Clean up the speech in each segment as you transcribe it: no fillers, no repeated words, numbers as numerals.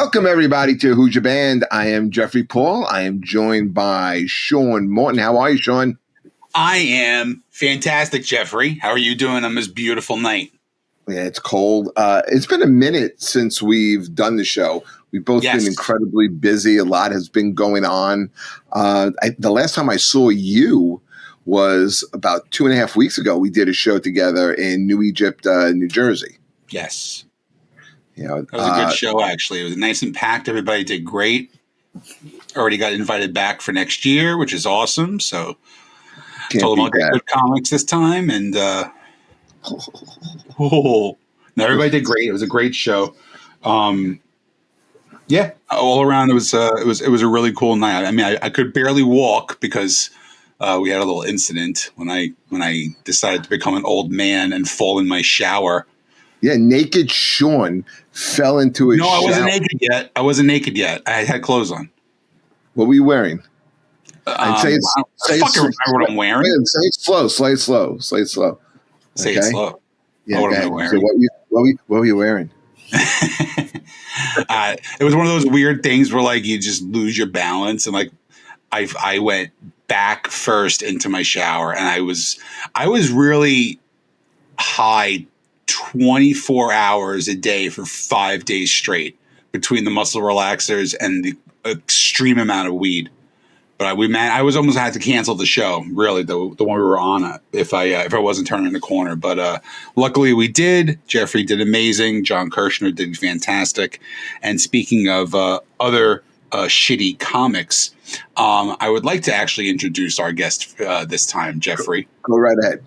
Welcome, everybody, to Who's Your Band. I am Jeffrey Paul. I am joined by Sean Morton. How are you, Sean? I am fantastic, Jeffrey. How are you doing on this beautiful night? Yeah, it's cold. It's been a minute since we've done the show. We've both been incredibly busy. A lot has been going on. The last time I saw you was about 2.5 weeks ago. We did a show together in New Egypt, New Jersey. Yes. You know, it was a good show, actually. It was nice and packed. Everybody did great. Already got invited back for next year, which is awesome. So told them I'll get good comics this time. And no, everybody did great. It was a great show. Yeah, all around it was a really cool night. I mean, I could barely walk because we had a little incident when I decided to become an old man and fall in my shower. Yeah, naked Sean fell into a shower. No, I wasn't naked yet. I had clothes on. What were you wearing? I remember what I'm wearing. Say it slow. Say it slow. Say it slow. Yeah, what am I wearing? So what were you wearing? It was one of those weird things where like you just lose your balance, and like I went back first into my shower, and I was really high 24 hours a day for 5 days straight between the muscle relaxers and the extreme amount of weed. But I was almost had to cancel the show, really, the one we were on, if I wasn't turning the corner. But luckily we did. Jeffrey did amazing. John Kirshner did fantastic. And speaking of other shitty comics, I would like to actually introduce our guest this time, Jeffrey. Go right ahead.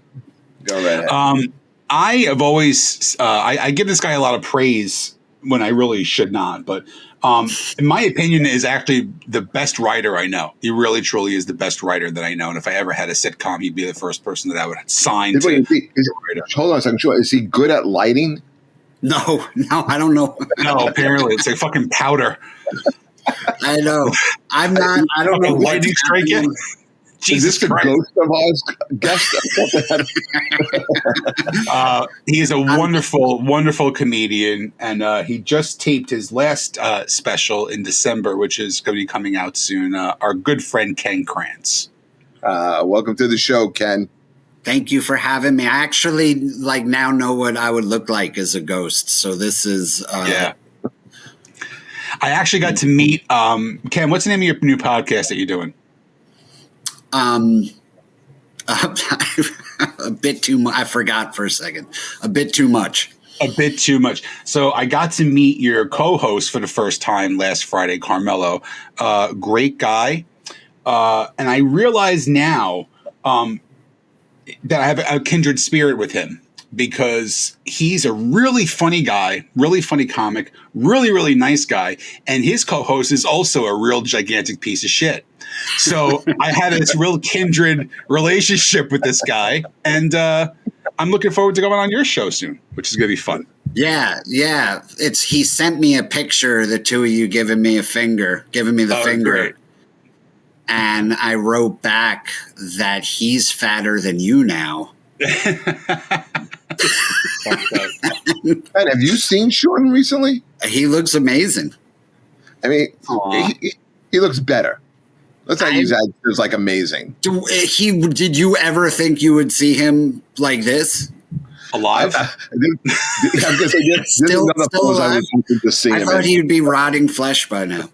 I have always I give this guy a lot of praise when I really should not, but in my opinion, is actually the best writer I know. He really, truly is the best writer that I know. And if I ever had a sitcom, he'd be the first person that I would sign to. Hold on a second. Sure. Is he good at lighting? No, I don't know. No, apparently it's like fucking powder. I know. I'm not. I don't know. Lightning strike it. Jesus Christ. Ghost of Oz guest? He is a wonderful, wonderful comedian, and he just taped his last special in December, which is going to be coming out soon. Our good friend Ken Krantz. Welcome to the show, Ken. Thank you for having me. I actually now know what I would look like as a ghost. So this is yeah. I actually got to meet Ken. What's the name of your new podcast that you're doing? A bit too much. I forgot for a second. A bit too much. So I got to meet your co-host for the first time last Friday, Carmelo. Great guy. And I realize now that I have a kindred spirit with him because he's a really funny guy, really funny comic, really, really nice guy. And his co-host is also a real gigantic piece of shit. So I had this real kindred relationship with this guy, and I'm looking forward to going on your show soon, which is going to be fun. Yeah. He sent me a picture, the two of you giving me the finger. Great. And I wrote back that he's fatter than you now. And have you seen Sean recently? He looks amazing. I mean, he looks better. Let's not use that as like amazing. Did you ever think you would see him like this? Alive? Still alive? I thought he would be rotting flesh by now.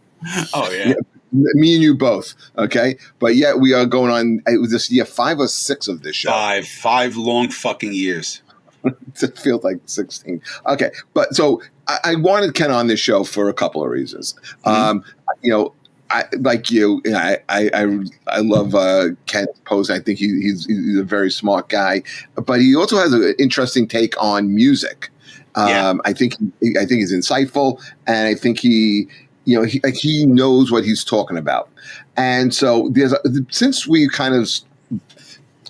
Oh, yeah. Me and you both, okay? But yet we are going on, it was this year 5 or 6 of this show. 5 long fucking years. It feels like 16. Okay, but so I wanted Ken on this show for a couple of reasons. Mm-hmm. I like you. I love Ken's post. I think he's a very smart guy, but he also has an interesting take on music. I think he's insightful, and I think he knows what he's talking about. And so since we kind of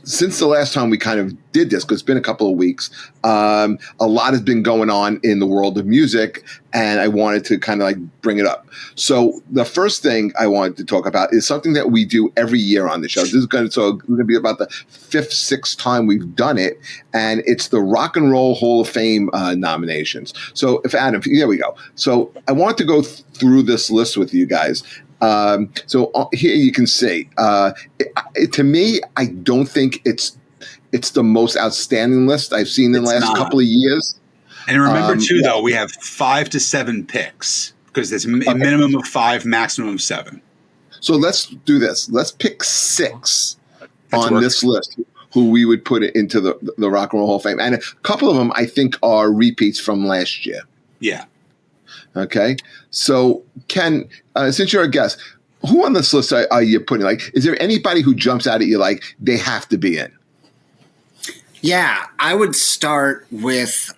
since the last time we kind of did this, because it's been a couple of weeks, a lot has been going on in the world of music, and I wanted to kind of like bring it up. So the first thing I wanted to talk about is something that we do every year on the show. This is going to be about the 5th, 6th time we've done it, and it's the Rock and Roll Hall of Fame nominations. So if Adam, here we go. So I want to go through this list with you guys. So here you can see, to me, I don't think it's the most outstanding list I've seen in the last couple of years. And remember too, though, we have 5 to 7 picks because there's a minimum of 5, maximum of 7. So let's do this. Let's pick 6 on this list who we would put it into the Rock and Roll Hall of Fame. And a couple of them I think are repeats from last year. Yeah. Okay. So Ken, since you're a guest, who on this list are you putting? Like, is there anybody who jumps out at you like they have to be in? Yeah, I would start with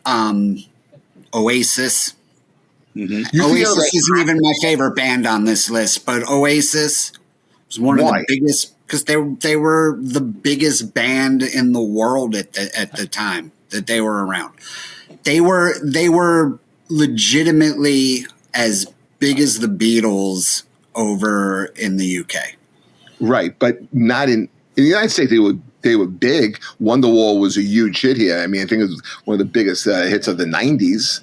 Oasis. Mm-hmm. Oasis isn't even my favorite band on this list, but Oasis was one of the biggest because they were the biggest band in the world at the time that they were around. They were legitimately as big as the Beatles over in the UK. Right, but not in the United States. They were big. Wonderwall was a huge hit here. I mean, I think it was one of the biggest hits of the 90s.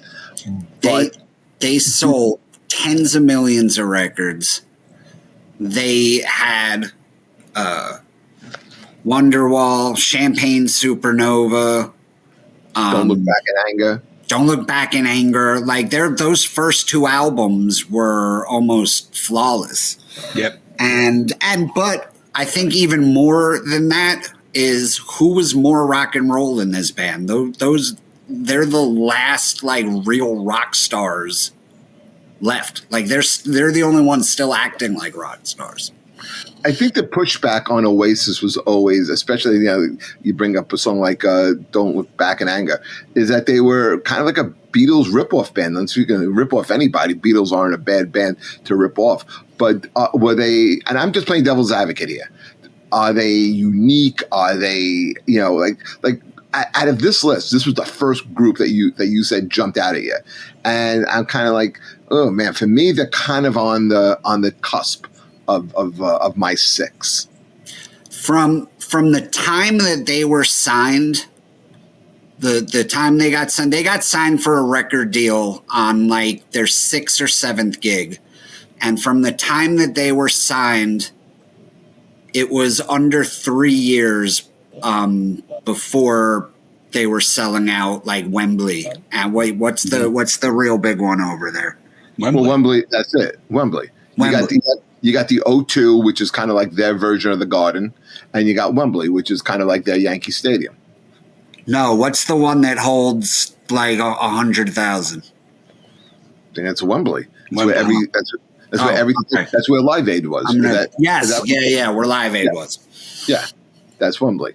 But they sold tens of millions of records. They had Wonderwall, Champagne Supernova. Don't Look Back in Anger. Don't Look Back in Anger. Like those first 2 albums were almost flawless. Yep. But I think even more than that is who was more rock and roll in this band. They're the last like real rock stars left. Like they're the only ones still acting like rock stars. I think the pushback on Oasis was always, especially you bring up a song like "Don't Look Back in Anger," is that they were kind of like a Beatles ripoff band. Unless you can rip off anybody, Beatles aren't a bad band to rip off. But were they? And I'm just playing devil's advocate here. Are they unique? Are they like out of this list? This was the first group that you said jumped out at you, and I'm kind of like, oh man, for me they're kind of on the cusp of my 6. From the time that they were signed, the time they got signed for a record deal on like their 6th or 7th gig, and from the time that they were signed, it was under 3 years before they were selling out like Wembley. And wait, what's the real big one over there? Wembley. Well, Wembley, that's it. Wembley. You got the O2, which is kind of like their version of the Garden, and you got Wembley, which is kind of like their Yankee Stadium. No, what's the one that holds like 100,000? I think that's Wembley. That's where Live Aid was. Where Live Aid was. Yeah, that's Wembley.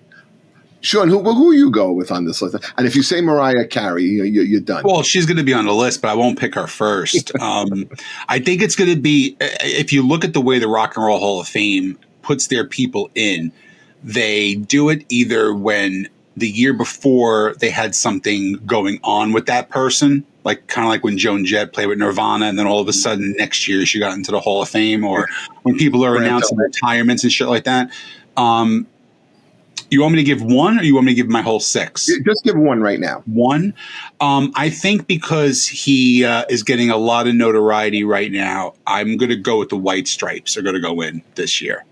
Sean, who you go with on this list? And if you say Mariah Carey, you're done. Well, she's going to be on the list, but I won't pick her first. I think it's going to be, if you look at the way the Rock and Roll Hall of Fame puts their people in, they do it either when the year before they had something going on with that person, like kind of like when Joan Jett played with Nirvana, and then all of a sudden next year she got into the Hall of Fame, or when people are announcing retirements and shit like that. You want me to give one, or you want me to give my whole 6? Just give one right now. One. I think because he is getting a lot of notoriety right now, I'm going to go with the White Stripes. Are going to go in this year.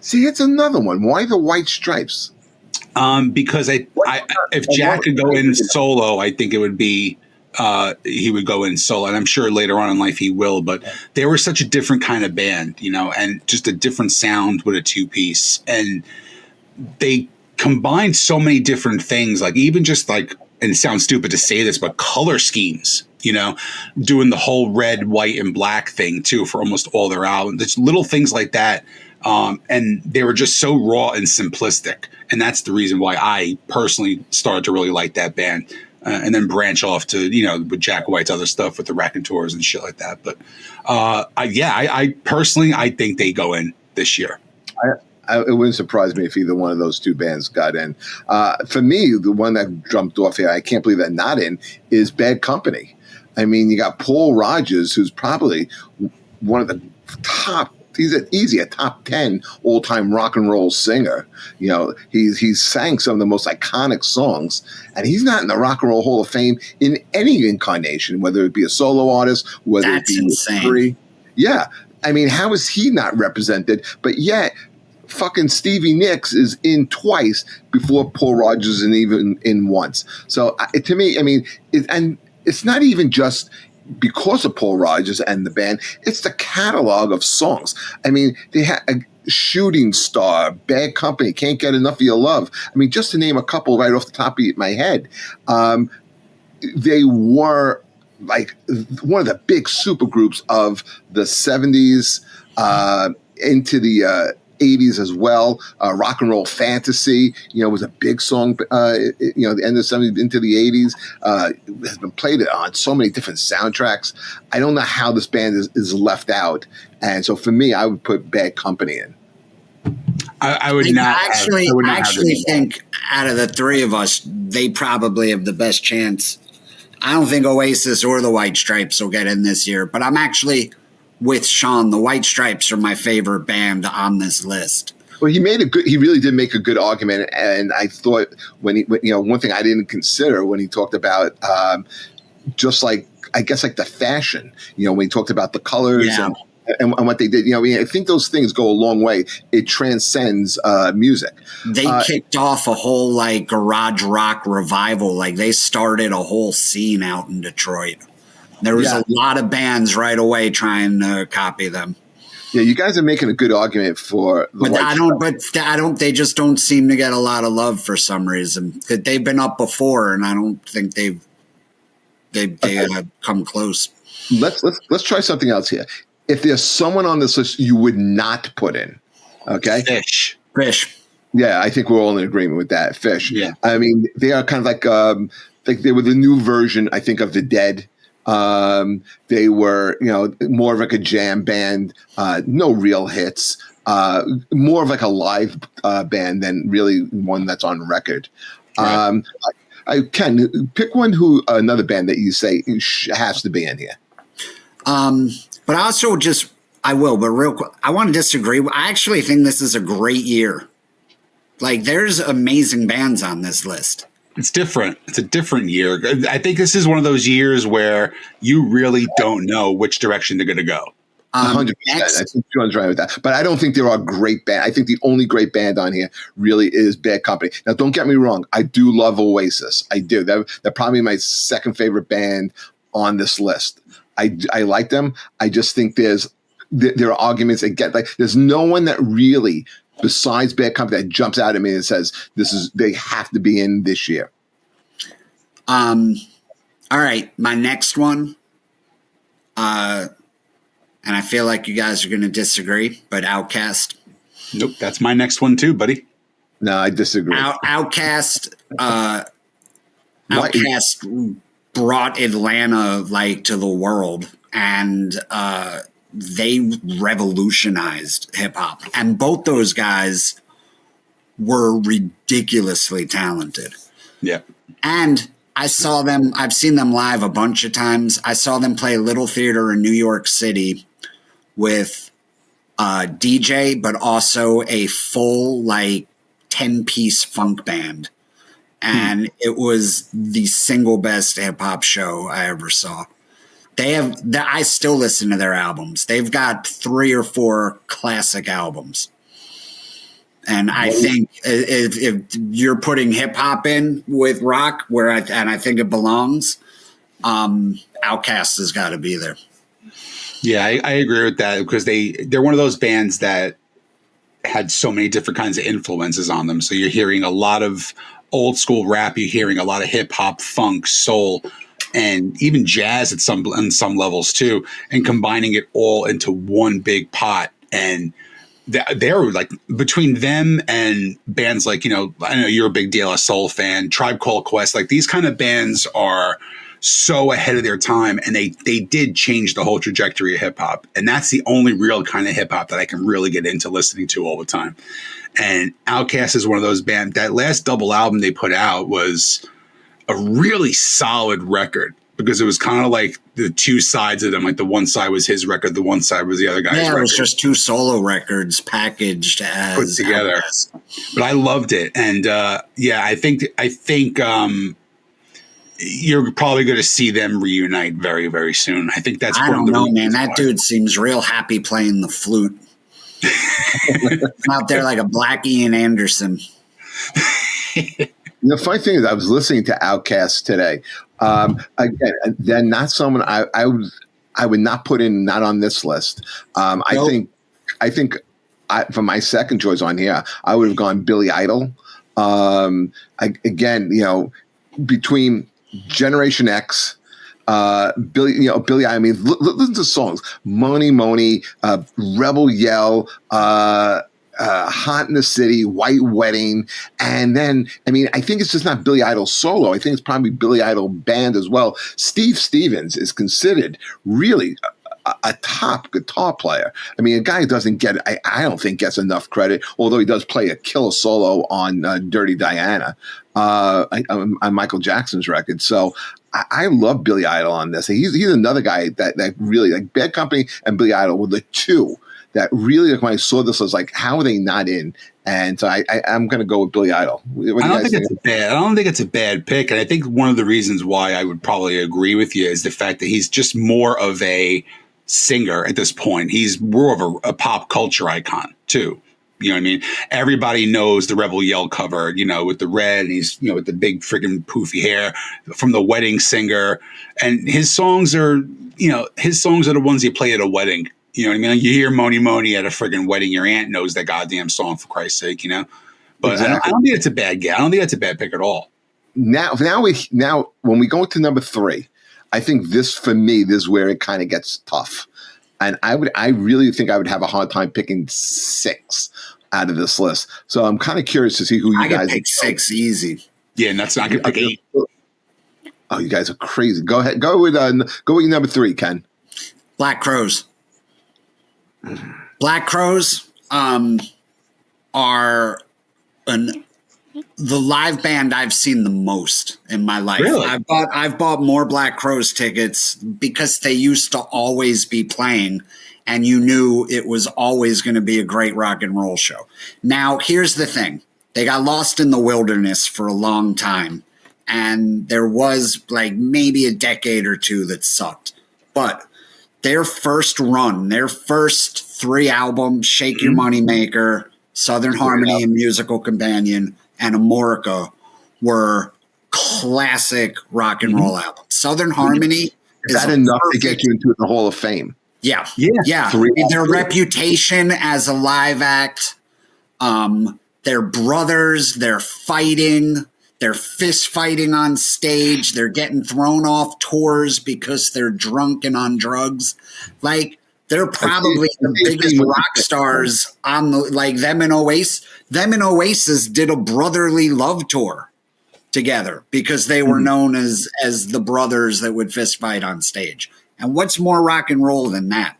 See, it's another one. Why the White Stripes? Because if Jack could go in solo, I think it would be he would go in solo, and I'm sure later on in life he will. But they were such a different kind of band, and just a different sound with a 2-piece, and they combined so many different things, like even just like, and it sounds stupid to say this, but color schemes, doing the whole red, white, and black thing too for almost all their albums. There's little things like that. And they were just so raw and simplistic. And that's the reason why I personally started to really like that band. And then branch off to, with Jack White's other stuff with the Raconteurs and shit like that. But I personally think they go in this year. it wouldn't surprise me if either one of those two bands got in. For me, the one that jumped off here, I can't believe they're not in, is Bad Company. I mean, you got Paul Rodgers, who's probably one of the top. He's a top 10 all-time rock and roll singer. You know, he's sang some of the most iconic songs, and he's not in the Rock and Roll Hall of Fame in any incarnation, whether it be a solo artist, whether That's it be insane. free. Yeah, I mean, how is he not represented? But yet, fucking Stevie Nicks is in twice before Paul Rodgers isn't even in once. So to me, I mean, it's not even just because of Paul Rodgers and the band, it's the catalog of songs. I mean, they had a Shooting Star, Bad Company, Can't Get Enough of Your Love. I mean, just to name a couple right off the top of my head, they were like one of the big supergroups of the 70s into the 80s as well. Rock and Roll Fantasy, was a big song, the end of the 70s into the 80s. Has been played on so many different soundtracks. I don't know how this band is left out. And so for me, I would put Bad Company in. I would not. I actually think out of the three of us, they probably have the best chance. I don't think Oasis or the White Stripes will get in this year, but I'm actually with Sean. The White Stripes are my favorite band on this list. Well, he really did make a good argument, and I thought when one thing I didn't consider when he talked about just like I guess like the fashion, when he talked about the colors and what they did, I think those things go a long way. It transcends music. They kicked off a whole like garage rock revival. Like they started a whole scene out in Detroit. There was a lot of bands right away trying to copy them. Yeah, you guys are making a good argument for the They just don't seem to get a lot of love for some reason. They've been up before, and I don't think they've come close. Let's try something else here. If there's someone on this list you would not put in, okay? Fish. Yeah, I think we're all in agreement with that. Fish. Yeah. I mean, they are kind of like they were the new version, I think, of the Dead. They were, more of like a jam band, no real hits, more of like a live band than really one that's on record. Right. I can pick another band that you say has to be in here. But also I will, but real quick, I want to disagree. I actually think this is a great year. Like there's amazing bands on this list. It's different. It's a different year. I think this is one of those years where you really don't know which direction they're going to go. 100%. I think John's right with that. But I don't think there are great bands. I think the only great band on here really is Bad Company. Now, don't get me wrong. I do love Oasis. I do. They're probably my second favorite band on this list. I like them. I just think there are arguments that get like there's no one that really besides Bad Company that jumps out at me and says they have to be in this year. All right, my next one, and I feel like you guys are going to disagree, but Outkast. Nope, that's my next one too, buddy. No, I disagree. Outkast brought Atlanta like to the world, and they revolutionized hip hop, and both those guys were ridiculously talented. Yeah. And I've seen them live a bunch of times. I saw them play Little Theater in New York City with a DJ, but also a full 10-piece funk band. And it was the single best hip hop show I ever saw. I still listen to their albums. They've got 3 or 4 classic albums. And I think if you're putting hip hop in with rock, I think it belongs, Outkast has got to be there. Yeah, I agree with that because they're one of those bands that had so many different kinds of influences on them. So you're hearing a lot of old school rap, you're hearing a lot of hip hop, funk, soul, and even jazz on some levels too, and combining it all into one big pot. And they're like between them and bands like, I know you're a big De La Soul fan, Tribe Called Quest, like these kind of bands are so ahead of their time, and they did change the whole trajectory of hip hop. And that's the only real kind of hip hop that I can really get into listening to all the time. And Outkast is one of those bands. That last double album they put out was a really solid record, because it was kind of like the two sides of them. Like the one side was his record, the one side was the other guy's record. Yeah, it was just two solo records packaged as put together. But I loved it, and I think you're probably going to see them reunite very, very soon. I think that's. I don't know, man. That dude seems real happy playing the flute. Out there like a black Ian Anderson. The funny thing is, I was listening to Outkast today. Again, they're not someone I would not put in, not on this list. Nope. I think for my second choice on here, I would have gone Billy Idol. Again, between Generation X, Billy. I mean, listen to songs: Money, Money, Rebel Yell. Hot in the City, White Wedding, and then, I mean, I think it's just not Billy Idol solo. I think it's probably Billy Idol band as well. Steve Stevens is considered really a top guitar player. I mean, a guy who doesn't get, I don't think gets enough credit, although he does play a killer solo on Dirty Diana, on Michael Jackson's record. So I love Billy Idol on this. He's another guy that really, like, Bad Company and Billy Idol were the two that really, like, when I saw this, I was like, how are they not in? And so I'm going to go with Billy Idol. I don't think it's a bad pick. And I think one of the reasons why I would probably agree with you is the fact that he's just more of a singer at this point. He's more of a pop culture icon too. You know what I mean? Everybody knows the Rebel Yell cover, with the red, and he's, with the big freaking poofy hair from The Wedding Singer. And his songs are the ones you play at a wedding. You know what I mean? Like, you hear Money Money at a friggin' wedding, your aunt knows that goddamn song, for Christ's sake, But exactly. I don't think it's a bad guess. I don't think that's a bad pick at all. Now when we go to number 3, I think this is where it kind of gets tough. And I really think I would have a hard time picking 6 out of this list. So I'm kind of curious to see who you guys. I can pick 6 easy. Yeah, and I can pick 8. Oh, you guys are crazy. Go ahead. Go with number 3, Ken. Black Crowes. Black Crowes are the live band I've seen the most in my life. Really? I've bought more Black Crowes tickets because they used to always be playing, and you knew it was always going to be a great rock and roll show. Now, here's the thing. They got lost in the wilderness for a long time, and there was like maybe a decade or two that sucked. But their first run, their first 3 albums, Shake Your Money Maker, Southern Harmony and Musical Companion, and Amorica, were classic rock and roll albums. Southern Harmony is that enough to get you into the Hall of Fame? Yeah. Their reputation as a live act, their brothers, they're fighting. They're fist fighting on stage. They're getting thrown off tours because they're drunk and on drugs. Like, they're probably the biggest rock stars on them and Oasis. Them and Oasis did a brotherly love tour together because they were known as the brothers that would fist fight on stage. And what's more rock and roll than that?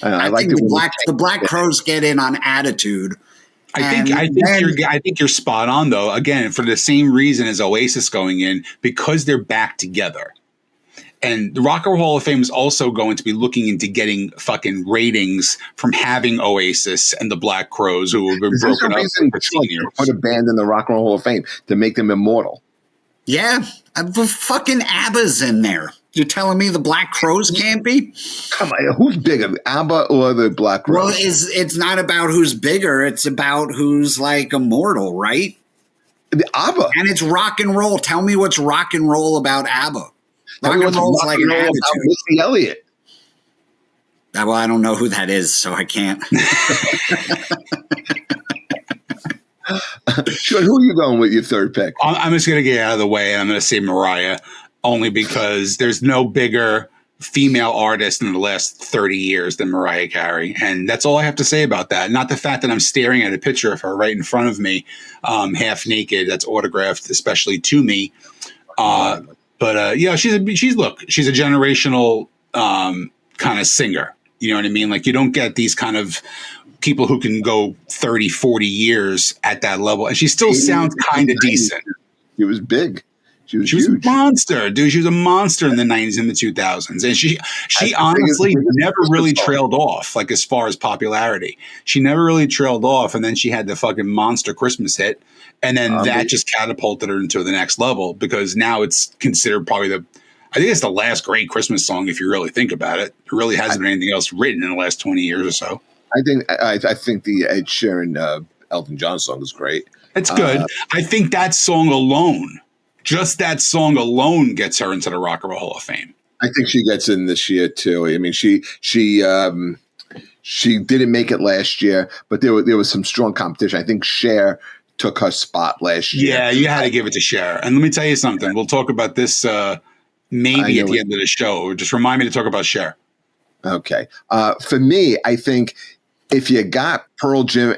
I think the Black Crowes get in on attitude. I think you're spot on, though. Again, for the same reason as Oasis going in, because they're back together. And the Rock and Roll Hall of Fame is also going to be looking into getting fucking ratings from having Oasis and the Black Crowes, who have been broken up for 15 years. Put a band in the Rock and Roll Hall of Fame to make them immortal. Yeah, the fucking ABBA's in there. You're telling me the Black Crowes can't be? Come on, who's bigger, ABBA or the Black Crowes? Well, it's not about who's bigger. It's about who's like immortal, right? The ABBA. And it's rock and roll. Tell me what's rock and roll about ABBA. Rock and roll is like an attitude. Missy Elliott. Well, I don't know who that is, so I can't. Sure, who are you going with your third pick? I'm just going to get out of the way, and I'm going to say Mariah, only because there's no bigger female artist in the last 30 years than Mariah Carey. And that's all I have to say about that. Not the fact that I'm staring at a picture of her right in front of me, half naked, that's autographed, especially to me. But she's a generational kind of singer. You know what I mean? Like, you don't get these kind of people who can go 30, 40 years at that level. And she still sounds kind of decent. She was big. She was huge. A monster, dude. She was a monster in the 90s and the 2000s. And she honestly never really trailed off, like, as far as popularity. She never really trailed off. And then she had the fucking monster Christmas hit. And then that just catapulted her into the next level, because now it's considered probably I think it's the last great Christmas song, if you really think about it. There really hasn't been anything else written in the last 20 years or so. I think the Ed Sheeran Elton John song is great. It's good. I think that song alone, just that song alone, gets her into the Rock and Roll Hall of Fame. I think she gets in this year too. I mean, she didn't make it last year, but there was some strong competition. I think Cher took her spot last year. Yeah, you had to give it to Cher. And let me tell you something. We'll talk about this maybe at the end of the show. Just remind me to talk about Cher. Okay. For me, I think if you got Pearl Jam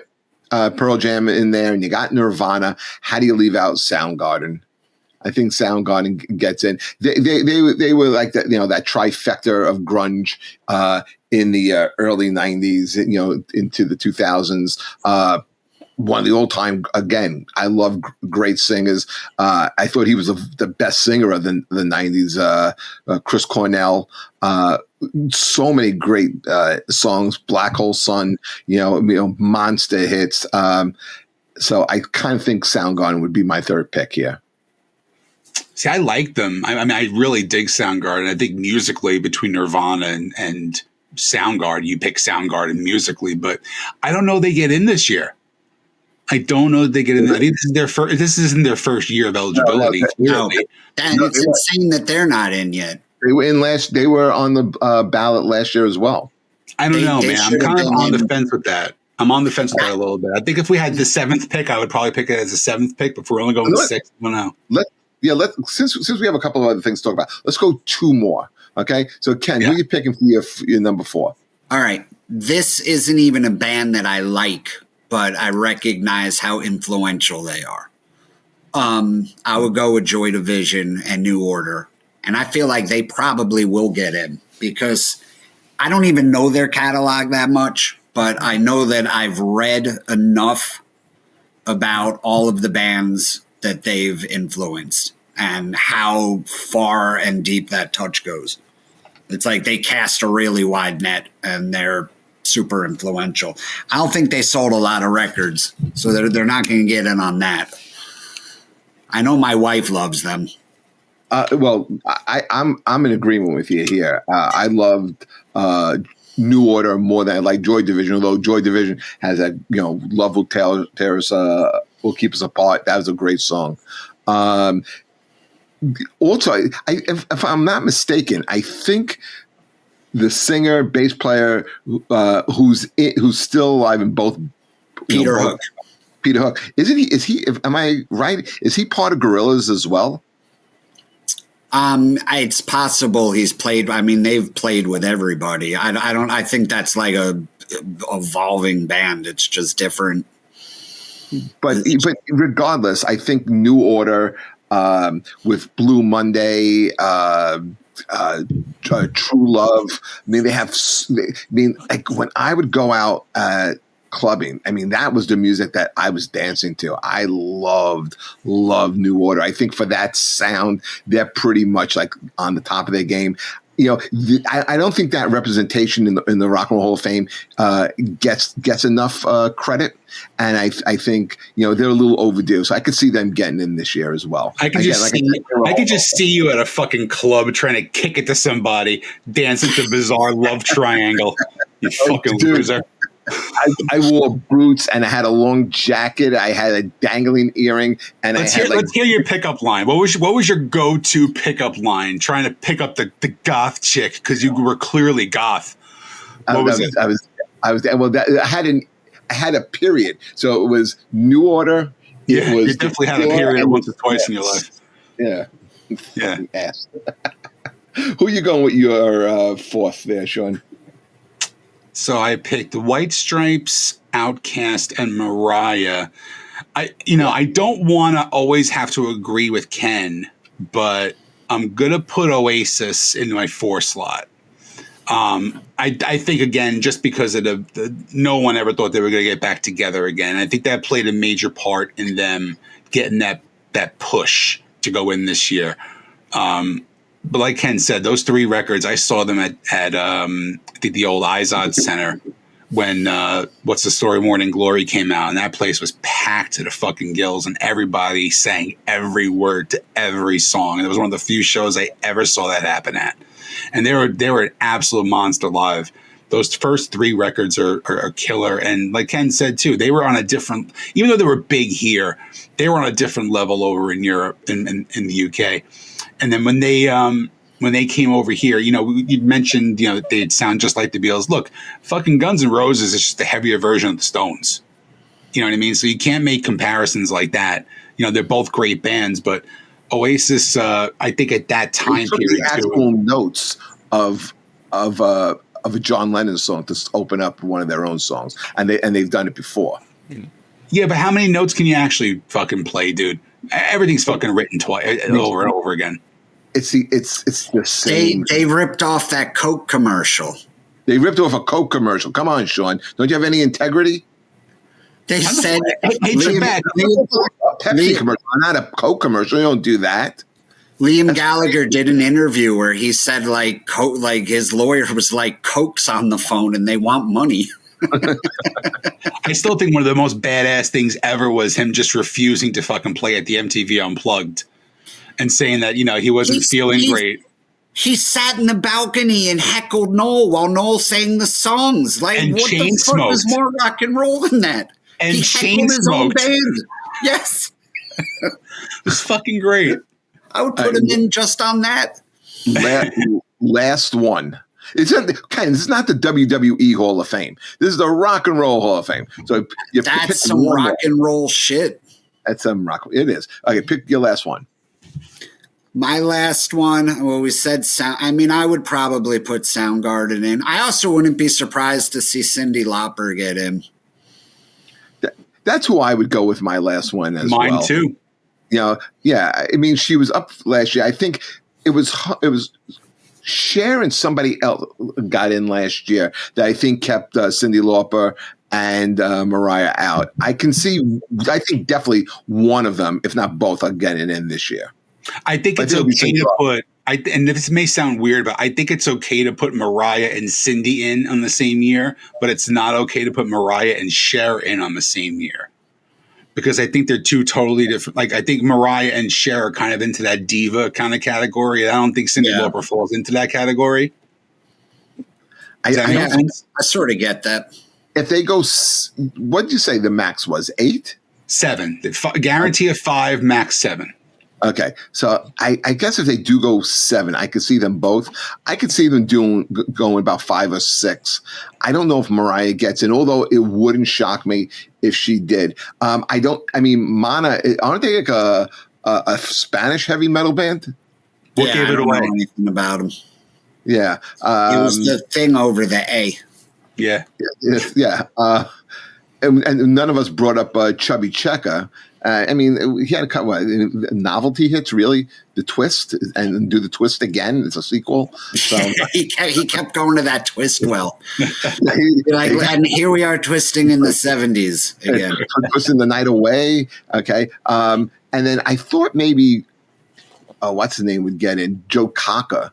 in there and you got Nirvana, how do you leave out Soundgarden? I think Soundgarden gets in. They were like that, that trifecta of grunge in the early 90s, into the 2000s. One of the old time, again, I love great singers. I thought he was the best singer of the 90s, Chris Cornell. So many great songs, Black Hole Sun, monster hits. So I kind of think Soundgarden would be my third pick here. See, I like them. I mean, I really dig Soundgarden. I think musically, between Nirvana and Soundgarden, you pick Soundgarden musically, but I don't know they get in this year. I don't know that they get in. I think this is their first. This isn't their first year of eligibility. No, it's insane that they're not in yet. They were in They were on the ballot last year as well. I don't know, man. I'm kind of on the fence with that. I'm on the fence with that a little bit. I think if we had the seventh pick, I would probably pick it as a seventh pick. But if we're only going with sixth, I don't know. Since we have a couple of other things to talk about, let's go two more. Okay, so Ken, who are you picking for your number 4? All right, this isn't even a band that I like, but I recognize how influential they are. I would go with Joy Division and New Order. And I feel like they probably will get in, because I don't even know their catalog that much, but I know that I've read enough about all of the bands that they've influenced and how far and deep that touch goes. It's like they cast a really wide net and they're super influential. I don't think they sold a lot of records, so they're not going to get in on that. I know my wife loves them. Well, I'm in agreement with you here. I loved New Order more than I like Joy Division, although Joy Division has that, Love Will Tear Us, Will Keep Us Apart. That was a great song. Also, if I'm not mistaken, I think the singer, bass player, who's still alive in both, Peter Hook. Peter Hook, isn't he? Is he? Am I right? Is he part of Gorillaz as well? It's possible he's played. I mean, they've played with everybody. I think that's like a evolving band. It's just different. But regardless, I think New Order with Blue Monday, True Love. I mean, like when I would go out clubbing, I mean, that was the music that I was dancing to. I loved New Order. I think for that sound, they're pretty much like on the top of their game. I don't think that representation in the Rock and Roll Hall of Fame gets enough credit, and I think they're a little overdue. So I could see them getting in this year as well. I could just see you at a fucking club trying to kick it to somebody, dancing to Bizarre Love Triangle. You fucking loser. I wore boots and I had a long jacket. I had a dangling earring, and let's hear your pickup line. What was your go-to pickup line? Trying to pick up the goth chick because you were clearly goth. What was it? I had a period, so it was New Order. Yeah, you definitely had a period once or twice in your life. Yeah. Ass. Who are you going with your fourth there, Sean? So I picked White Stripes, Outkast, and Mariah. I don't want to always have to agree with Ken, but I'm going to put Oasis in my 4 slot. I think, again, just because of no one ever thought they were going to get back together again. I think that played a major part in them getting that push to go in this year. But like Ken said, those 3 records, I saw them at I think the old Izod Center when What's the Story, Morning Glory came out, and that place was packed to the fucking gills, and everybody sang every word to every song. And it was one of the few shows I ever saw that happen at. And they were an absolute monster live. Those first 3 records are killer. And like Ken said, too, they were on a different, even though they were big here, they were on a different level over in Europe and in the UK. And then when they came over here, you mentioned, that they'd sound just like the Beatles. Look, fucking Guns N' Roses is just a heavier version of the Stones. You know what I mean? So you can't make comparisons like that. They're both great bands, but Oasis, I think at that time period, the actual notes of a John Lennon song to open up one of their own songs, and they've done it before. Yeah, but how many notes can you actually fucking play, dude? Everything's fucking written twice over and over again. It's the same. They ripped off that Coke commercial. They ripped off a Coke commercial. Come on, Sean. Don't you have any integrity? They said Pepsi commercial, not a Coke commercial. You don't do that. Liam Gallagher did an interview where he said like his lawyer was like, Coke's on the phone and they want money. I still think one of the most badass things ever was him just refusing to fucking play at the MTV Unplugged and saying that, he wasn't feeling great. He sat in the balcony and heckled Noel while Noel sang the songs. Like, and what the fuck was more rock and roll than that? And he heckled his own band. Yes. It was fucking great. I would put him in just on that. Last one. This is not the WWE Hall of Fame. This is the Rock and Roll Hall of Fame. So that's some rock and roll shit. That's some rock. It is. Okay, pick your last one. My last one, well, we said sound. I mean, I would probably put Soundgarden in. I also wouldn't be surprised to see Cyndi Lauper get in. That's who I would go with my last one as well. Mine too. Yeah. I mean, she was up last year. I think it was Cher and somebody else got in last year that I think kept Cyndi Lauper and Mariah out. I think definitely one of them, if not both, are getting in this year. I think it's okay to put, and this may sound weird, but I think it's okay to put Mariah and Cyndi in on the same year, but it's not okay to put Mariah and Cher in on the same year. Because I think they're 2 totally different. Like, I think Mariah and Cher are kind of into that diva kind of category. I don't think Cyndi Lauper falls into that category. I sort of get that. If they go, what did you say the max was? 8? 7. Guarantee of 5, max 7. Okay, so I guess if they do go 7, I could see them both. I could see them going about 5 or 6. I don't know if Mariah gets in, although it wouldn't shock me if she did. Mana, aren't they like a Spanish heavy metal band? What gave it away? I don't know anything about them. Yeah, it was the thing over the A. Yeah. And none of us brought up Chubby Checker. He had a couple novelty hits, really. The Twist, and do the Twist again. It's a sequel. So he kept going to that twist well. And here we are twisting in the 70s again. Twisting the night away. Okay. And then I thought maybe, what's his name would get in? Joe Cocker.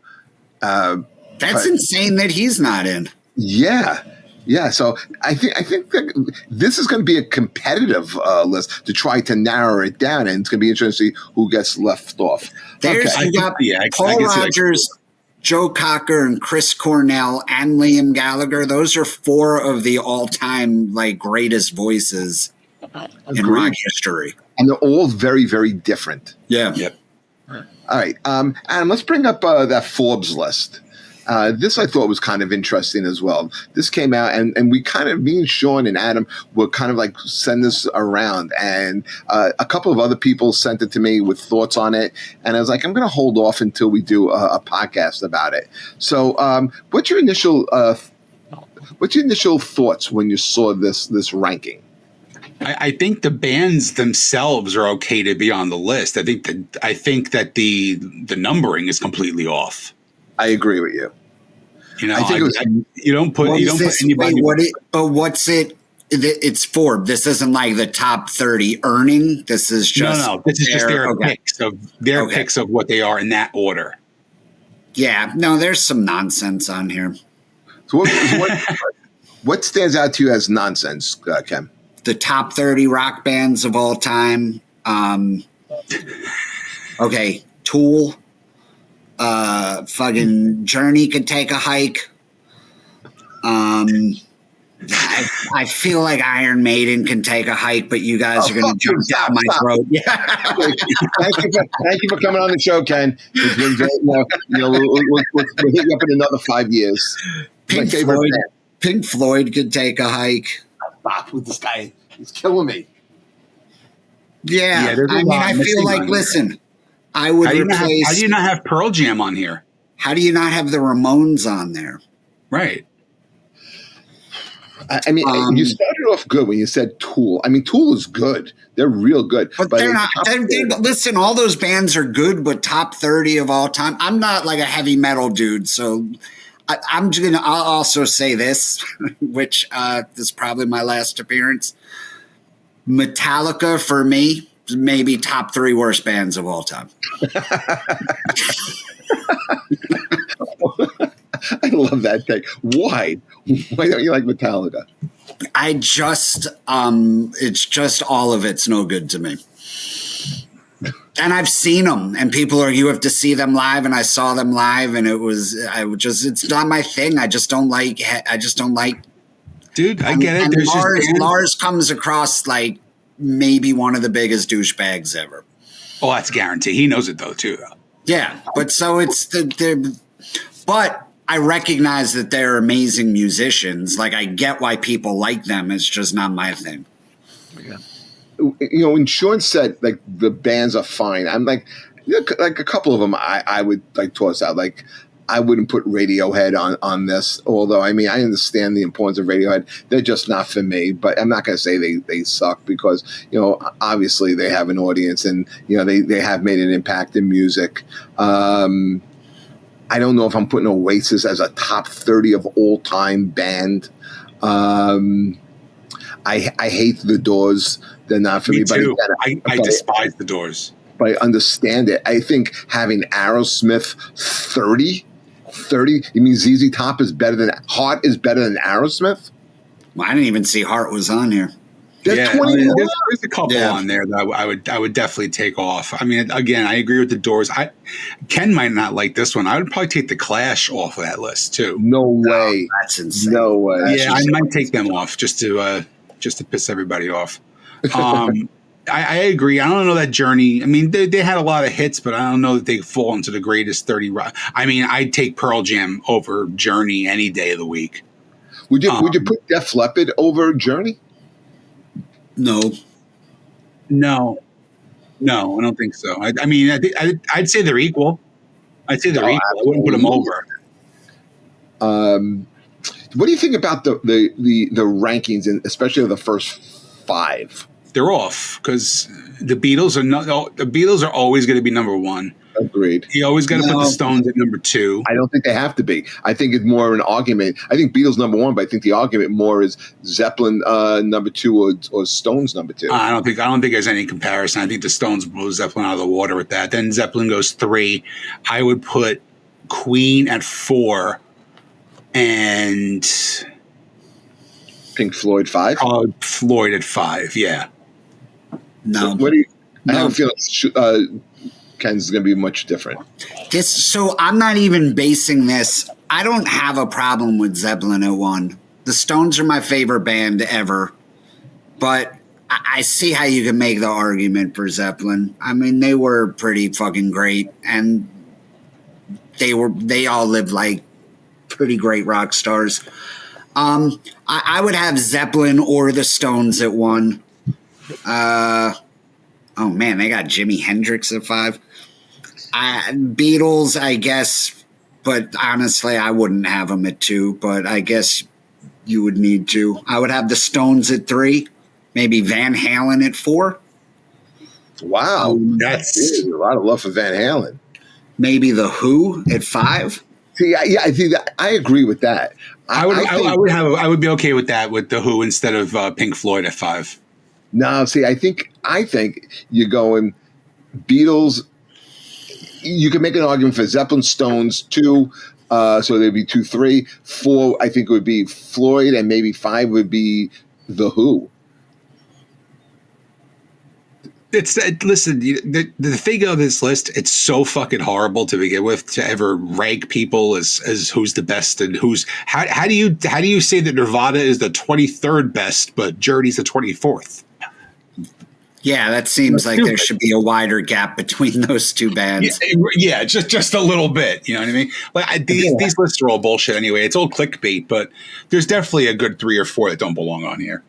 That's insane that he's not in. Yeah. Yeah, so I think that this is going to be a competitive list to try to narrow it down, and it's going to be interesting to see who gets left off. You got Paul Rodgers, Joe Cocker, and Chris Cornell, and Liam Gallagher. Those are 4 of the all-time greatest voices in rock history, and they're all very, very different. Yeah. Yep. All right, Adam, let's bring up that Forbes list. This I thought was kind of interesting as well. This came out, and we kind of, me and Sean and Adam were kind of send this around, and a couple of other people sent it to me with thoughts on it, and I was like, I'm going to hold off until we do a podcast about it. So, what's your initial thoughts when you saw this ranking? I think the bands themselves are okay to be on the list. I think that the numbering is completely off. I agree with you. You know, you don't put anybody. But what's it? It's for. This isn't like the top 30 earning. This is just no. This is just their picks of what they are in that order. Yeah, no, there's some nonsense on here. So what stands out to you as nonsense, Ken? The top 30 rock bands of all time. Okay, Tool. Fucking Journey could take a hike. I feel like Iron Maiden can take a hike, but you guys are going to jump down my throat. Yeah. Thank you for coming on the show, Ken. It's been great. We'll hit you up in another 5 years. Pink Floyd could take a hike. Stop with this guy. He's killing me. Yeah. I feel like, listen, I would replace. How do you not have Pearl Jam on here? How do you not have the Ramones on there? Right. I mean, you started off good when you said Tool. I mean, Tool is good. They're real good. But they're not. Listen, all those bands are good, but top 30 of all time. I'm not like a heavy metal dude, so I'll also say this, which is probably my last appearance. Metallica, for me, maybe top 3 worst bands of all time. I love that take. Why? Why don't you like Metallica? It's just all of it's no good to me. And I've seen them, and people are, you have to see them live, and I saw them live, and it's not my thing. I just don't like. Dude, I get it. Lars comes across like maybe one of the biggest douchebags ever. Oh, that's guaranteed. He knows it though, too. Yeah, but so it's but I recognize that they're amazing musicians. Like, I get why people like them. It's just not my thing. Yeah. When Sean said like the bands are fine, I'm like a couple of them I would like toss out. Like, I wouldn't put Radiohead on this, although I mean I understand the importance of Radiohead. They're just not for me. But I'm not going to say they suck because obviously they have an audience and they have made an impact in music. I don't know if I'm putting Oasis as a top 30 of all time band. I hate the Doors. They're not for me. Too. But I despise the Doors. But I understand it. I think having Aerosmith 30, you mean ZZ Top is better than Heart is better than Aerosmith? Well, I didn't even see Heart was on here. There's a couple on there that I would definitely take off. I mean, again, I agree with the Doors. Ken might not like this one. I would probably take the Clash off of that list too. No way. That's insane. No way. Yeah, I might take them off just to piss everybody off. I agree. I don't know that Journey. I mean, they had a lot of hits, but I don't know that they fall into the greatest 30 rock. I mean, I'd take Pearl Jam over Journey any day of the week. Would you put Def Leppard over Journey? No, I don't think so. I mean, I'd say they're equal. I'd say they're equal. Absolutely. I wouldn't put them over. What do you think about the rankings, and especially the first 5? They're off because the Beatles are always going to be number 1. Agreed. You always got to put the Stones at number 2. I don't think they have to be. I think it's more an argument. I think Beatles number 1, but I think the argument more is Zeppelin number 2 or Stones number 2. I don't think there's any comparison. I think the Stones blew Zeppelin out of the water with that. Then Zeppelin goes 3. I would put Queen at 4 and Pink Floyd 5. Floyd at 5. Yeah. No. What do you? I have a feeling Ken's going to be much different. So I'm not even basing this. I don't have a problem with Zeppelin at 1. The Stones are my favorite band ever, but I see how you can make the argument for Zeppelin. I mean, they were pretty fucking great, and they all lived like pretty great rock stars. I would have Zeppelin or the Stones at 1. Oh man, they got Jimi Hendrix at 5. Beatles, I guess, but honestly, I wouldn't have them at 2. But I guess you would need to. I would have the Stones at 3. Maybe Van Halen at 4. Wow, that's a lot of love for Van Halen. Maybe The Who at 5. See, I think I agree with that. I would be okay with that, with The Who instead of Pink Floyd at 5. No, see, I think you're going Beatles. You can make an argument for Zeppelin, Stones 2, so there'd be 2, 3, 4. I think it would be Floyd, and maybe 5 would be The Who. Listen, the thing of this list, it's so fucking horrible to begin with to ever rank people as who's the best and who's how do you say that Nirvana is the 23rd best but Journey's the 24th? Yeah, that seems like there should be a wider gap between those two bands. Yeah, just a little bit. You know what I mean? Like these lists are all bullshit anyway. It's all clickbait, but there's definitely a good 3 or 4 that don't belong on here.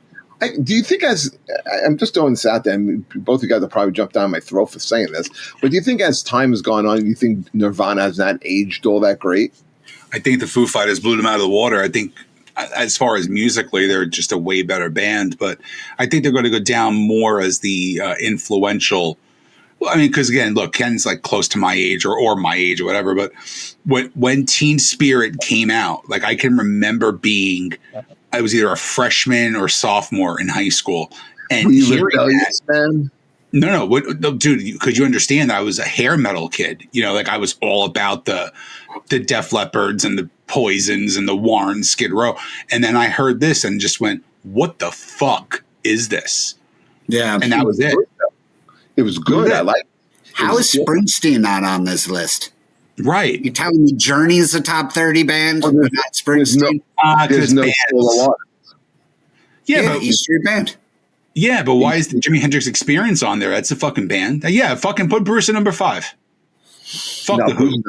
Do you think I'm just throwing this out there, and both of you guys will probably jump down my throat for saying this, but do you think as time has gone on, you think Nirvana has not aged all that great? I think the Foo Fighters blew them out of the water. I think as far as musically, they're just a way better band, but I think they're going to go down more as the influential. Well, I mean, because again, look, Ken's like close to my age or my age or whatever, but when Teen Spirit came out, like I can remember I was either a freshman or sophomore in high school, and hearing that. No, dude, could you understand that I was a hair metal kid? You know, like I was all about the Def Leppards and the Poisons and the Warren, Skid Row, and then I heard this and just went, "What the fuck is this?" Yeah, and that was it. It was good. I like. How is Springsteen not on this list? Right. You're telling me Journey is a top 30 band, but not Springsteen? There's no Soul Yeah, but E Street Band. Yeah, but why is the Jimi Hendrix Experience on there? That's a fucking band. Yeah, fucking put Bruce at number 5. Fuck the Who.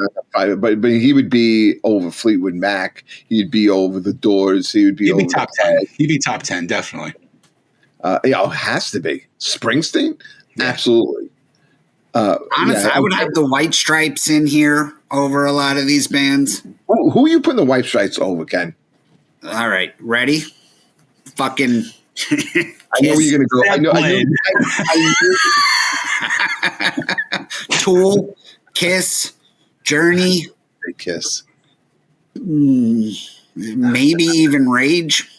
But he would be over Fleetwood Mac. He'd be over the Doors. He'd be top 10. He'd be top 10, definitely. It has to be. Springsteen? Yeah. Absolutely. Honestly, I would have the White Stripes in here over a lot of these bands. Who are you putting the White Stripes over, Ken? All right, ready? Fucking. I know where you're going to go. Tool, Kiss, Journey. Kiss. Maybe even Rage.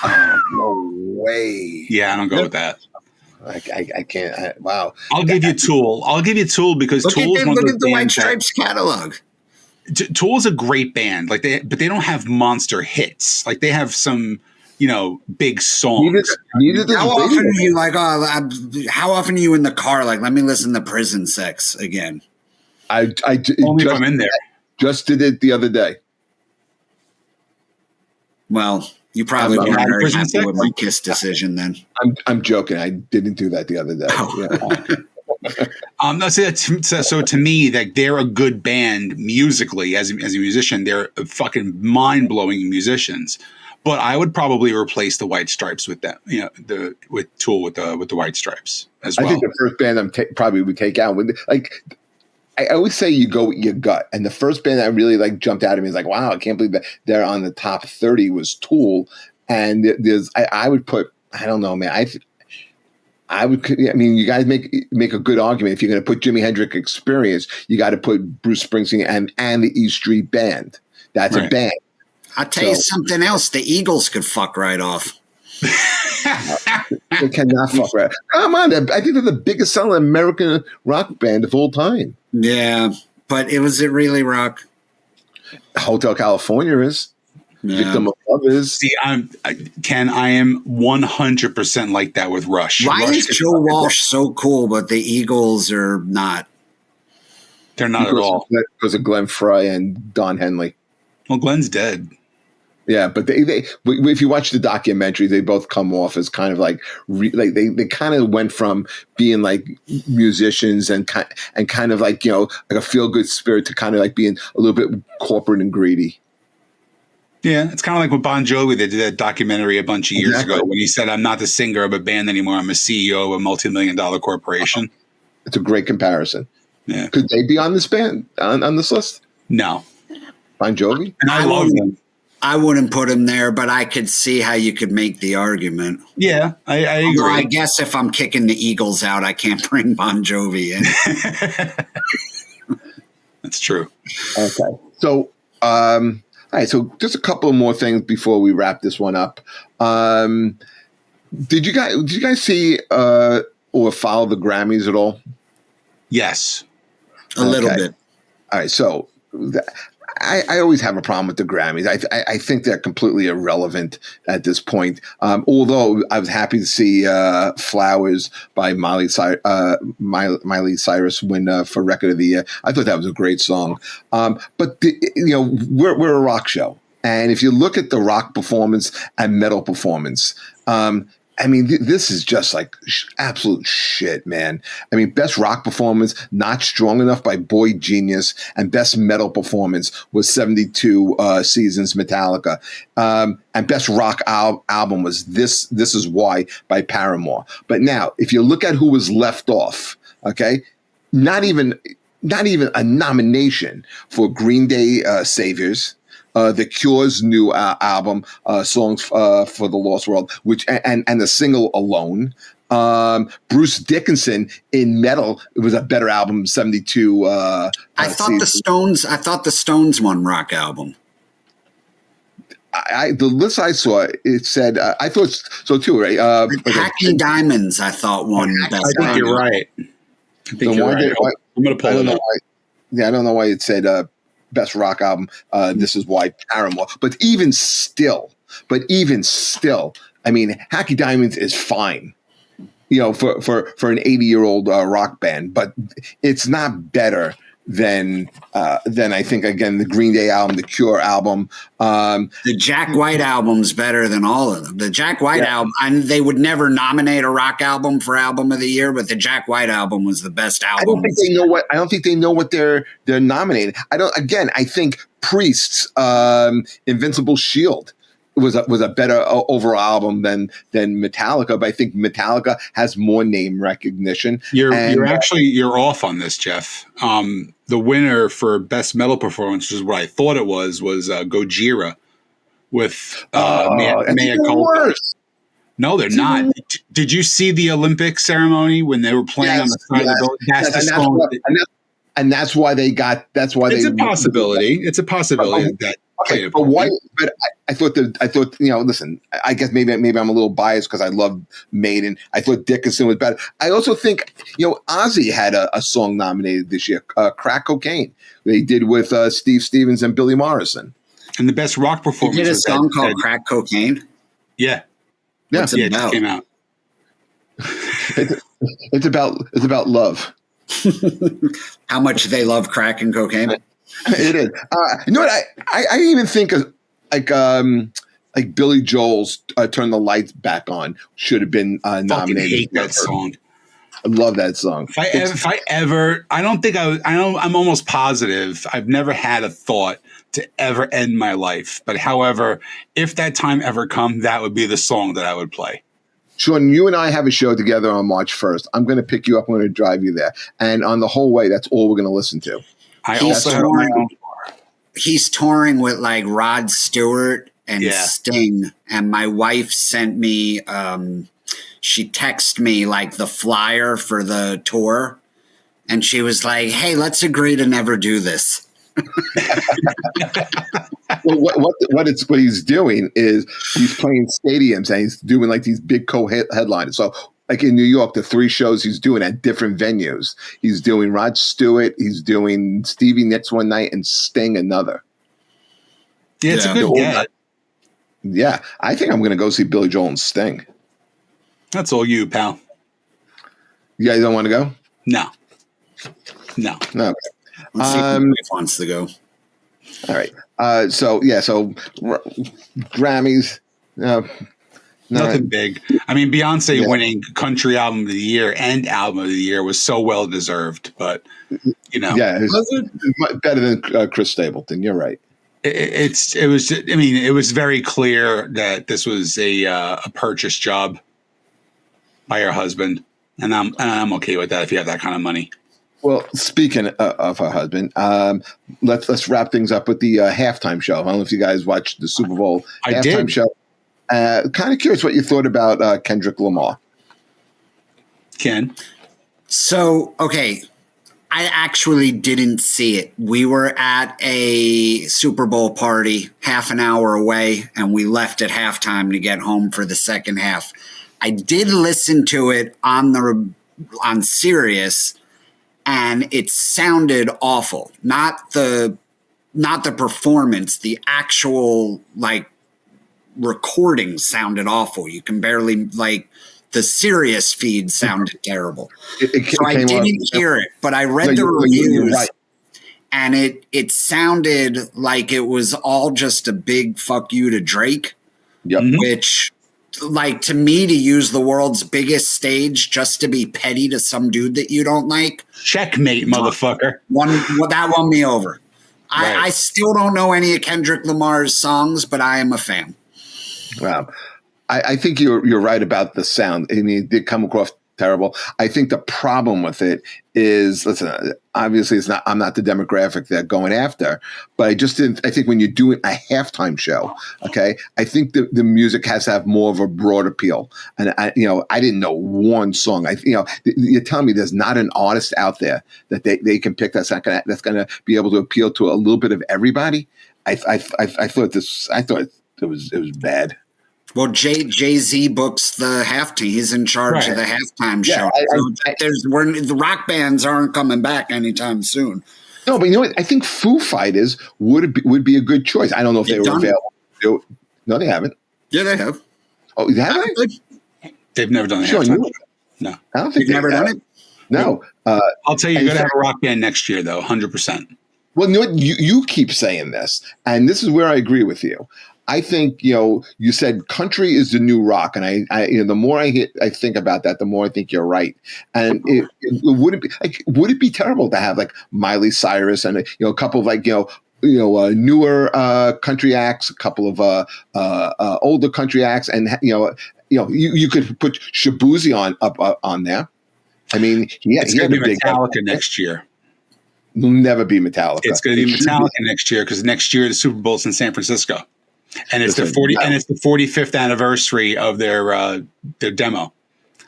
Oh, no way. Yeah, I don't go with that. I can't. Wow. I'll give you Tool. Because look Tool is one of look at the White Stripes catalog. Tool is a great band. But they don't have monster hits. Like they have some, big songs. How often are you how often are you in the car? Like, let me listen to Prison Sex again. Only if I'm in there. Just did it the other day. Well, you probably weren't very happy with my Kiss decision then. I'm joking. I didn't do that the other day. Oh. So to me, like they're a good band musically as a musician. They're fucking mind blowing musicians. But I would probably replace the White Stripes with that. With Tool with the White Stripes as well. I think the first band probably would take out I always say you go with your gut. And the first band that really jumped out at me is like, wow, I can't believe that they're on the top 30 was Tool. And I would put, I don't know, man. You guys make a good argument. If you're going to put Jimi Hendrix Experience, you got to put Bruce Springsteen and the E Street Band. That's right. A band. I'll tell you something else. The Eagles could fuck right off. They cannot fuck right. Come on, I think they're the biggest selling American rock band of all time. Yeah, but was it really rock? Hotel California is. Yeah. Victim of Love is. See, Ken, I am 100% like that with Rush. Why is Joe Walsh so cool, but the Eagles are not? They're not at all. Because of Glenn Frey and Don Henley. Well, Glenn's dead. Yeah, but if you watch the documentary, they both come off as kind of they kind of went from being like musicians and kind of like a feel good spirit to kind of like being a little bit corporate and greedy. Yeah, it's kind of like with Bon Jovi. They did that documentary a bunch of years ago when he said, "I'm not the singer of a band anymore. I'm a CEO of a multi-million-dollar corporation." It's a great comparison. Yeah, could they be on this band on this list? No. Bon Jovi? And I love them. I wouldn't put him there, but I could see how you could make the argument. Yeah, I agree. Although I guess if I'm kicking the Eagles out, I can't bring Bon Jovi in. That's true. Okay. So, all right. So just a couple more things before we wrap this one up. Did you guys see or follow the Grammys at all? Yes. A little bit. All right. So I always have a problem with the Grammys. I think they're completely irrelevant at this point. Although I was happy to see "Flowers" by Miley Cyrus win for Record of the Year. I thought that was a great song. But we're a rock show, and if you look at the rock performance and metal performance. I mean, this is just like absolute shit, man. I mean, best rock performance, Not Strong Enough by Boy Genius, and best metal performance was 72 Seasons Metallica. And best rock album was This Is Why by Paramore. But now, if you look at who was left off, okay, not even a nomination for Green Day Saviors. The Cure's new album, Songs for the Lost World, which and the single Alone. Bruce Dickinson in metal, it was a better album, 72. I thought the Stones won rock album. The list I saw, it said, I thought so too, right? Hackney Diamonds, I thought won best album. I think you're right. I'm going to pull it up. I don't know why it said best rock album. This is why Paramore. But even still, I mean, Hackney Diamonds is fine, for an 80-year-old rock band, but it's not better than I think, again, the Green Day album, the Cure album. The Jack White album's better than all of them. The Jack White album, and they would never nominate a rock album for Album of the Year, but the Jack White album was the best album. I don't think they know what they're nominating. I think Priest's Invincible Shield was a better overall album than Metallica, but I think Metallica has more name recognition. You're off on this, Jeff. The winner for best metal performance, which is what I thought it was Gojira with Mea Culpa. No, they're not. Did you see the Olympic ceremony when they were playing on the side of the building? That's the song. And that's why they got. That's why it's a possibility. It's a possibility that. Okay, but why? But I thought listen. I guess maybe I'm a little biased because I love Maiden. I thought Dickinson was better. I also think Ozzy had a song nominated this year, "Crack Cocaine." They did with Steve Stevens and Billy Morrison. And the best rock performance. He did a song called "Crack Cocaine." Yeah, What's it just came out. It's about love. How much they love crack and cocaine. It is. You know what? I even think of like Billy Joel's "Turn the Lights Back On" should have been nominated. I hate that song. I love that song. I'm almost positive I've never had a thought to ever end my life. But however, if that time ever come, that would be the song that I would play. Sean, you and I have a show together on March 1st. I'm going to pick you up. I'm going to drive you there. And on the whole way, that's all we're going to listen to. He's touring with like Rod Stewart and Sting. And my wife sent me, she texted me like the flyer for the tour. And she was like, hey, let's agree to never do this. Well, what he's doing is he's playing stadiums and he's doing like these big co-headliners. So like in New York, the 3 shows he's doing at different venues. He's doing Rod Stewart, he's doing Stevie Nicks one night and Sting another. Yeah, it's a good get. Yeah, I think I'm going to go see Billy Joel and Sting. That's all you, pal. You guys don't want to go? No. Let's see if he wants to go. All right. So Grammys. Nothing big. I mean, Beyonce winning Country Album of the Year and Album of the Year was so well deserved, but it's better than Chris Stapleton. You're right. It was very clear that this was a purchase job by her husband, and I'm okay with that if you have that kind of money. Well, speaking of her husband, let's wrap things up with the halftime show. I don't know if you guys watched the Super Bowl halftime show. Kind of curious what you thought about Kendrick Lamar. Ken? So, okay, I actually didn't see it. We were at a Super Bowl party half an hour away, and we left at halftime to get home for the second half. I did listen to it on Sirius, and it sounded awful. Not the performance, the actual recording sounded awful. You can barely the Sirius feed sounded terrible. So I didn't hear it, but I read the reviews, right, and it sounded like it was all just a big fuck you to Drake. Yep. Which, to me, to use the world's biggest stage just to be petty to some dude that you don't like. Checkmate, motherfucker. That won me over. Right. I still don't know any of Kendrick Lamar's songs, but I am a fan. Wow. I think you're right about the sound. I mean, it did come across terrible. I think the problem with it is, listen, obviously I'm not the demographic they're going after, but I think when you're doing a halftime show, okay, I think the music has to have more of a broad appeal. And I didn't know one song. You're telling me there's not an artist out there that they can pick that's going to be able to appeal to a little bit of everybody. I thought it was bad. Well, Jay-Z books the halftime. He's in charge of the halftime show. The rock bands aren't coming back anytime soon. No, but you know what? I think Foo Fighters would be a good choice. I don't know if they were available. No, they haven't. Yeah, they have. Oh, they haven't? They've never done it. No. I don't think they've never done it? No. I'll tell you, you're going to have a rock band next year, though, 100%. Well, you know what? You keep saying this, and this is where I agree with you. I think, you said country is the new rock. And I the more I think about that, the more I think you're right. And would it be terrible to have Miley Cyrus and a couple of newer country acts, a couple of older country acts, and you could put Shabuzi on there. I mean, it's going to be Metallica next year. It'll never be Metallica. It's going to be Metallica next year because next year the Super Bowl's in San Francisco. And it's the 45th anniversary of their demo,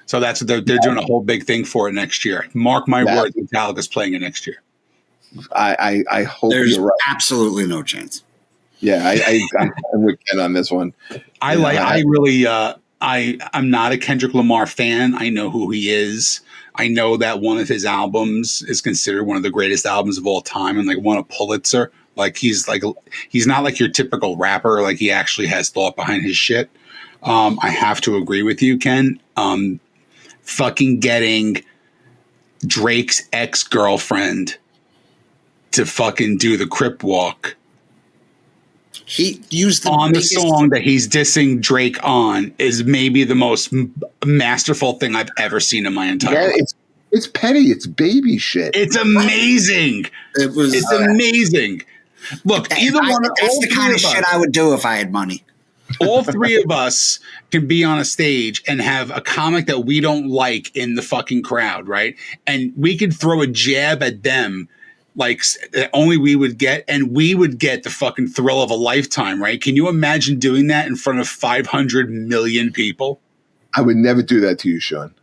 so that's what they're doing a whole big thing for it next year. Mark my words, Metallica's playing it next year. I hope there's you're right. Absolutely no chance. Yeah, I'm with Ken on this one. I'm not a Kendrick Lamar fan. I know who he is. I know that one of his albums is considered one of the greatest albums of all time, and won a Pulitzer. He's not like your typical rapper. He actually has thought behind his shit. I have to agree with you, Ken. Fucking getting Drake's ex-girlfriend to fucking do the Crip Walk. He used the song that he's dissing Drake on is maybe the most masterful thing I've ever seen in my entire life. It's petty. It's baby shit. It's amazing. It's amazing. Look, that's the kind of shit I would do if I had money. All three of us can be on a stage and have a comic that we don't like in the fucking crowd, right? And we could throw a jab at them that only we would get, and we would get the fucking thrill of a lifetime, right? Can you imagine doing that in front of 500 million people? I would never do that to you, Sean.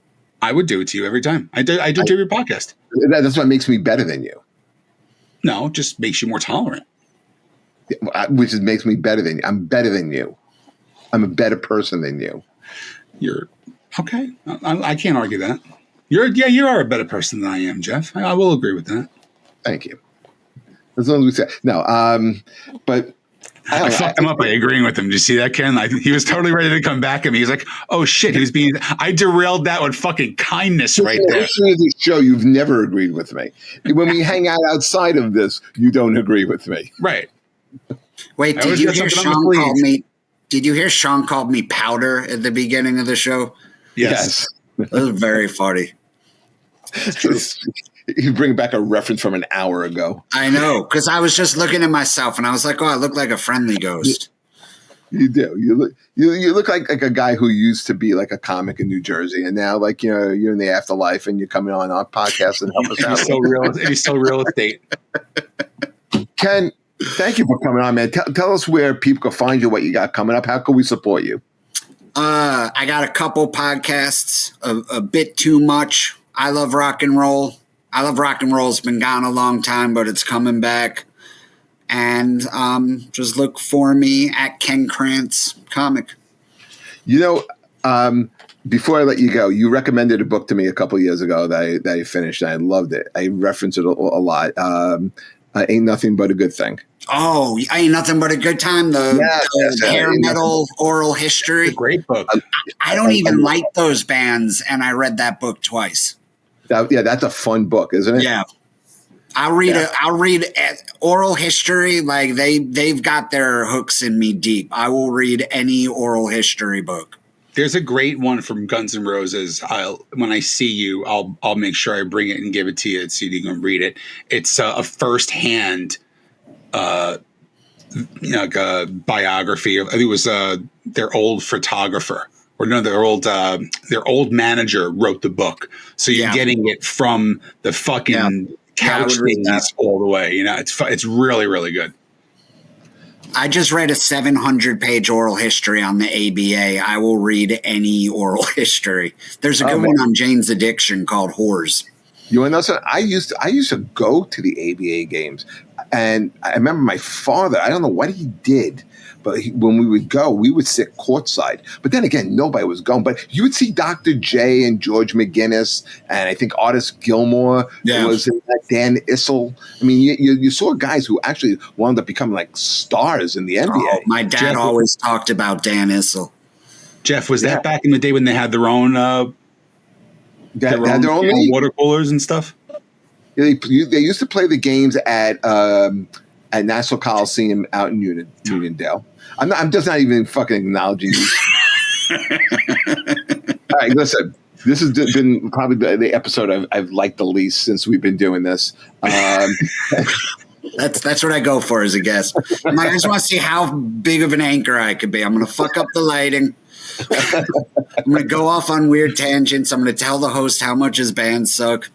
I would do it to you every time. I do to every podcast. That's what makes me better than you. No, it just makes you more tolerant. Which makes me better than you. I'm better than you. I'm a better person than you. You're okay. I can't argue that. You are a better person than I am, Jeff. I will agree with that. Thank you. As long as we say no, but I fucked him up by agreeing with him. Did you see that, Ken? He was totally ready to come back at me. He's like, "Oh shit!" I derailed that with fucking kindness right there. Listening to this show, you've never agreed with me. When we hang out outside of this, you don't agree with me. Right. Wait, did you hear Sean called me? Did you hear Sean called me powder at the beginning of the show? Yes. That was very funny. It's true. You bring back a reference from an hour ago. I know, because I was just looking at myself and I was like, "Oh, I look like a friendly ghost." You do. You look like a guy who used to be like a comic in New Jersey, and now like you're in the afterlife, and you're coming on our podcast and help us out. You're so real estate. Ken, thank you for coming on, man. Tell us where people can find you, what you got coming up. How can we support you? I got a couple podcasts, a bit too much. I Love Rock and Roll. I Love Rock and Roll's been gone a long time, but it's coming back. And just look for me at Ken Krantz Comic. Before I let you go, you recommended a book to me a couple years ago that I finished, and I loved it. I reference it a lot. Ain't Nothing But a Good Thing. Oh, Ain't Nothing But a Good Time. The hair metal oral history. It's a great book. I don't even like those bands, and I read that book twice. That's a fun book, isn't it? Yeah. I'll read oral history. Like they've got their hooks in me deep. I will read any oral history book. There's a great one from Guns N' Roses. When I see you, I'll make sure I bring it and give it to you so you can read it. It's a firsthand, like a biography. I think it was their old photographer, or no, their old manager wrote the book. So you're getting it from the fucking couch things all the way. It's really, really good. I just read a 700-page oral history on the ABA. I will read any oral history. There's a good one on Jane's Addiction called Whores. You want to know something? I used to go to the ABA games, and I remember my father. I don't know what he did, but when we would go, we would sit courtside. But then again, nobody was going. But you would see Dr. J and George McGinnis, and I think Artis Gilmore. There was Dan Issel. I mean, you saw guys who actually wound up becoming like stars in the NBA. Oh, my dad always talked about Dan Issel. Jeff, was that back in the day when they had their own their own water coolers and stuff? They used to play the games at Nassau Coliseum out in Uniondale. I'm just not even fucking acknowledging you. All right, listen. This has been probably the episode I've liked the least since we've been doing this. That's what I go for as a guest. I just want to see how big of an anchor I could be. I'm going to fuck up the lighting. I'm going to go off on weird tangents. I'm going to tell the host how much his bands suck.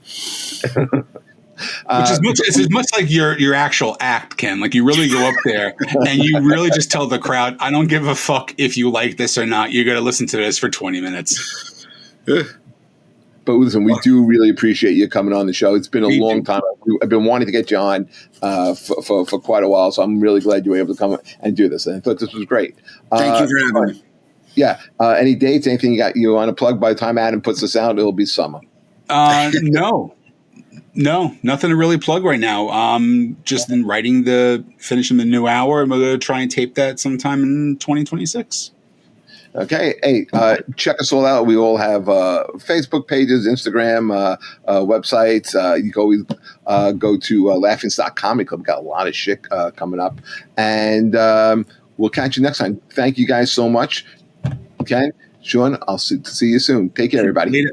It's as much like your actual act, Ken. Like you really go up there and you really just tell the crowd, I don't give a fuck if you like this or not. You got to listen to this for 20 minutes. But listen, we do really appreciate you coming on the show. It's been a long time. I've been wanting to get you on for quite a while, so I'm really glad you were able to come and do this. And I thought this was great. Thank you for having me. Yeah. Any dates? Anything you want to plug? By the time Adam puts this out, it'll be summer. No, nothing to really plug right now. Just finishing the new hour, and we're going to try and tape that sometime in 2026. Okay. Hey, check us all out. We all have Facebook pages, Instagram, websites. You can always go to Laughingstock Comic Club. We've got a lot of shit coming up. And we'll catch you next time. Thank you guys so much. Ken, Sean, I'll see you soon. Take care, everybody.